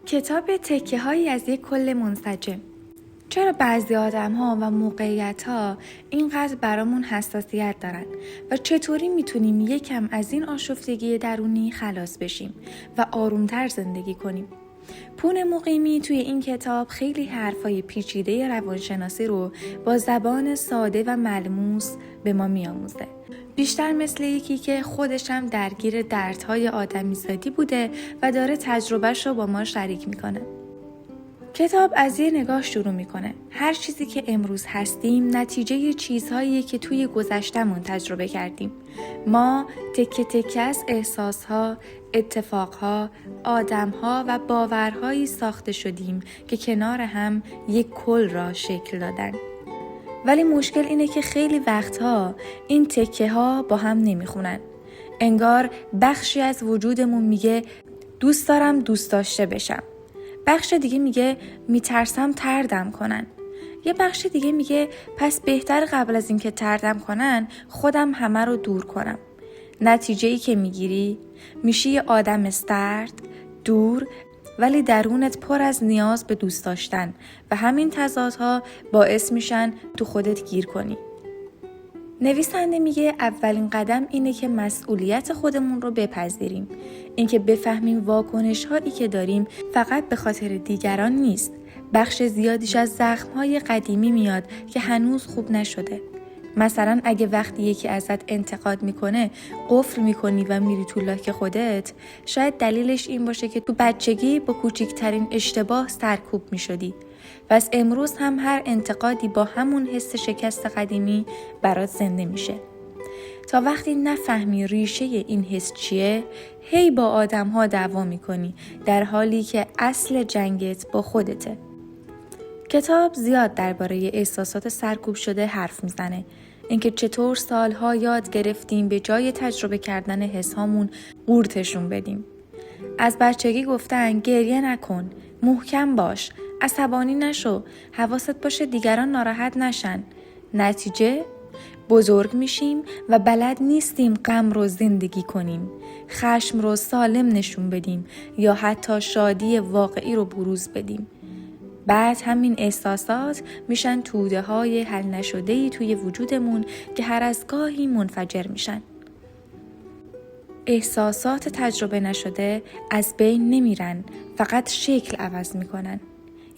کتاب تکه‌هایی از یک کل منسجم. چرا بعضی آدم‌ها و موقعیت‌ها اینقدر برامون حساسیت دارن و چطوری میتونیم یکم از این آشفتگی درونی خلاص بشیم و آرومتر زندگی کنیم؟ پون مقیمی توی این کتاب خیلی حرفای پیچیده روانشناسی رو با زبان ساده و ملموس به ما میآموزه. بیشتر مثل یکی که خودش هم درگیر دردهای آدمیزادی بوده و داره تجربهش رو با ما شریک میکنه. کتاب از یه نگاه شروع میکنه. هر چیزی که امروز هستیم نتیجه چیزهاییه که توی گذشتمون تجربه کردیم. ما تکه تکه از احساسها، اتفاقها، آدمها و باورهایی ساخته شدیم که کنار هم یک کل را شکل دادن. ولی مشکل اینه که خیلی وقتها این تکه ها با هم نمیخونن. انگار بخشی از وجودمون میگه دوست دارم دوست داشته بشم. بخش دیگه میگه میترسم طردم کنن. یه بخش دیگه میگه پس بهتر قبل از اینکه طردم کنن خودم همه رو دور کنم. نتیجه‌ای که میگیری میشی یه آدم سرد، دور، ولی درونت پر از نیاز به دوست داشتن و همین تضادها باعث میشن تو خودت گیر کنی. نویسنده میگه اولین قدم اینه که مسئولیت خودمون رو بپذیریم. اینکه بفهمیم واکنش هایی که داریم فقط به خاطر دیگران نیست. بخش زیادیش از زخم‌های قدیمی میاد که هنوز خوب نشده. مثلا اگه وقتی یکی ازت انتقاد میکنه قفل میکنی و میری تو لاک خودت، شاید دلیلش این باشه که تو بچگی با کوچکترین اشتباه سرکوب میشدی. پس امروز هم هر انتقادی با همون حس شکست قدیمی برات زنده میشه. تا وقتی نفهمی ریشه این حس چیه، هی با آدم‌ها دعوا میکنی، در حالی که اصل جنگت با خودته. کتاب زیاد درباره احساسات سرکوب شده حرف میزنه. اینکه چطور سالها یاد گرفتیم به جای تجربه کردن حسامون قورتشون بدیم. از بچگی گفتن گریه نکن، محکم باش، عصبانی نشو، حواست باشه دیگران ناراحت نشن. نتیجه بزرگ میشیم و بلد نیستیم غم رو زندگی کنیم، خشم رو سالم نشون بدیم یا حتی شادی واقعی رو بروز بدیم. بعد همین احساسات میشن توده های حل نشده‌ای توی وجودمون که هر از گاهی منفجر میشن. احساسات تجربه نشده از بین نمیرن، فقط شکل عوض میکنن.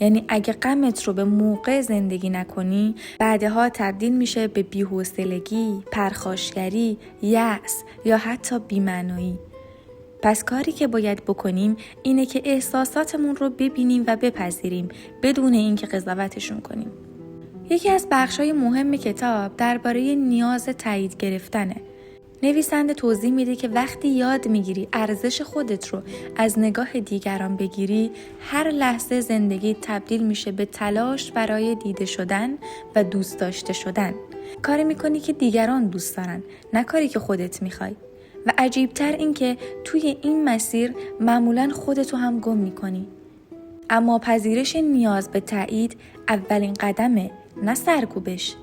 یعنی اگه غمت رو به موقع زندگی نکنی، بعدها تبدیل میشه به بی‌حوصلگی، پرخاشگری، یأس یا حتی بی‌معنایی. پس کاری که باید بکنیم اینه که احساساتمون رو ببینیم و بپذیریم بدون اینکه قضاوتشون کنیم. یکی از بخشای مهم کتاب درباره نیاز تایید گرفتنه. نویسنده توضیح میده که وقتی یاد میگیری ارزش خودت رو از نگاه دیگران بگیری، هر لحظه زندگی تبدیل میشه به تلاش برای دیده شدن و دوست داشته شدن. کاری میکنی که دیگران دوست دارن، نه کاری که خودت میخوای. و عجیبتر این که توی این مسیر معمولاً خودتو هم گم میکنی. اما پذیرش نیاز به تایید اولین قدمه، نه سرکوبش.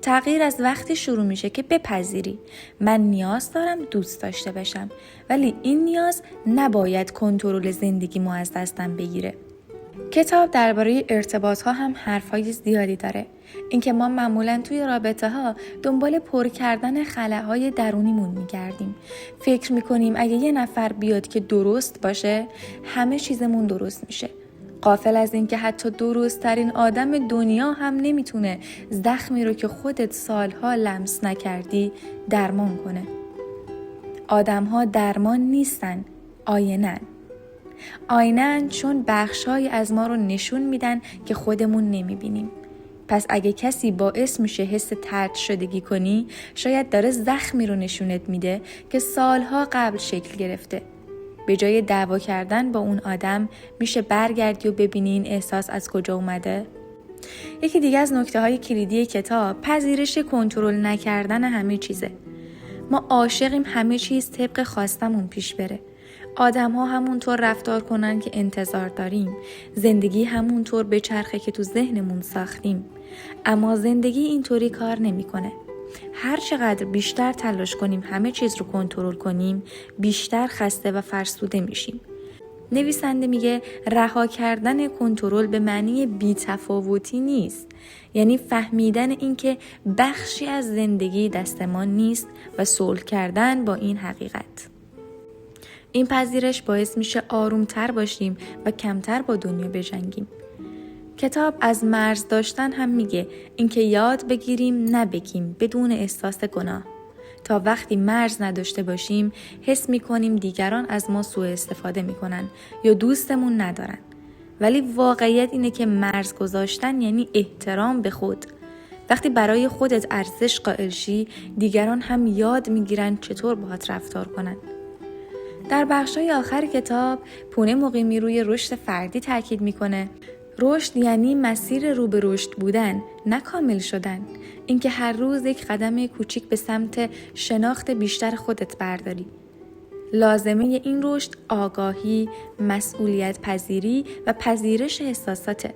تغییر از وقتی شروع میشه که بپذیری من نیاز دارم دوست داشته بشم، ولی این نیاز نباید کنترل زندگیمو از دستم بگیره. کتاب درباره ارتباط ها هم حرفای زیادی داره. اینکه ما معمولاً توی رابطه ها دنبال پر کردن خلاهای درونیمون میگردیم. فکر میکنیم اگه یه نفر بیاد که درست باشه همه چیزمون درست میشه. غافل از این که حتی درست ترین آدم دنیا هم نمیتونه زخمی رو که خودت سالها لمس نکردی درمان کنه. آدم‌ها درمان نیستن، آینه‌اند چون بخش‌هایی از ما رو نشون میدن که خودمون نمیبینیم. پس اگه کسی باعث میشه حس طرد شدگی کنی، شاید داره زخمی رو نشونت میده که سالها قبل شکل گرفته. به جای دعوا کردن با اون آدم میشه برگردی و ببینی این احساس از کجا اومده. یکی دیگه از نکته‌های کلیدی کتاب پذیرش کنترل نکردن همه چیزه. ما عاشقیم همه چیز طبق خواستمون پیش بره. آدم‌ها همونطور رفتار کنن که انتظار داریم. زندگی همونطور بچرخه که تو ذهنمون ساختیم. اما زندگی اینطوری کار نمی‌کنه. هر چقدر بیشتر تلاش کنیم همه چیز رو کنترل کنیم، بیشتر خسته و فرسوده میشیم. نویسنده میگه رها کردن کنترل به معنی بی‌تفاوتی نیست، یعنی فهمیدن اینکه بخشی از زندگی دست ما نیست و صلح کردن با این حقیقت. این پذیرش باعث میشه آرومتر باشیم و کمتر با دنیا بجنگیم. کتاب از مرز داشتن هم میگه اینکه یاد بگیریم نبگیم بدون احساس گناه. تا وقتی مرز نداشته باشیم حس میکنیم دیگران از ما سوء استفاده میکنن یا دوستمون ندارن. ولی واقعیت اینه که مرز گذاشتن یعنی احترام به خود. وقتی برای خودت ارزش قائل شی، دیگران هم یاد میگیرن چطور باهات رفتار کنن. در بخشای آخر کتاب پونه مقیمی روی رشد فردی تاکید میکنه. رشد یعنی مسیر رو به رشد بودن، نه کامل شدن. اینکه هر روز یک قدم کوچیک به سمت شناخت بیشتر خودت برداری. لازمه این رشد آگاهی، مسئولیت پذیری و پذیرش احساساته.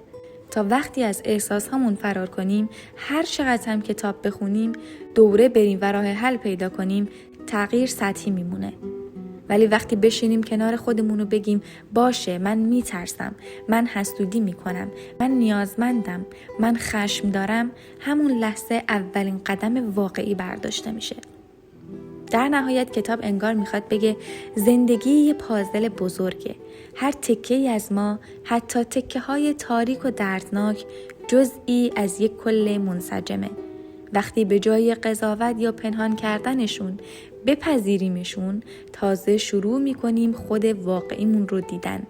تا وقتی از احساسامون فرار کنیم، هر چقدر هم کتاب بخونیم، دوره بریم و راه حل پیدا کنیم، تغییر سطحی میمونه. ولی وقتی بشینیم کنار خودمون و بگیم باشه، من میترسم، من حسودی میکنم، من نیازمندم، من خشم دارم، همون لحظه اولین قدم واقعی برداشته میشه. در نهایت کتاب انگار میخواد بگه زندگی یه پازل بزرگه. هر تکه‌ای از ما، حتی تکه‌های تاریک و دردناک، جزئی از یک کل منسجمه. وقتی به جای قضاوت یا پنهان کردنشون بپذیریمشون، تازه شروع میکنیم خود واقعیمون رو دیدن.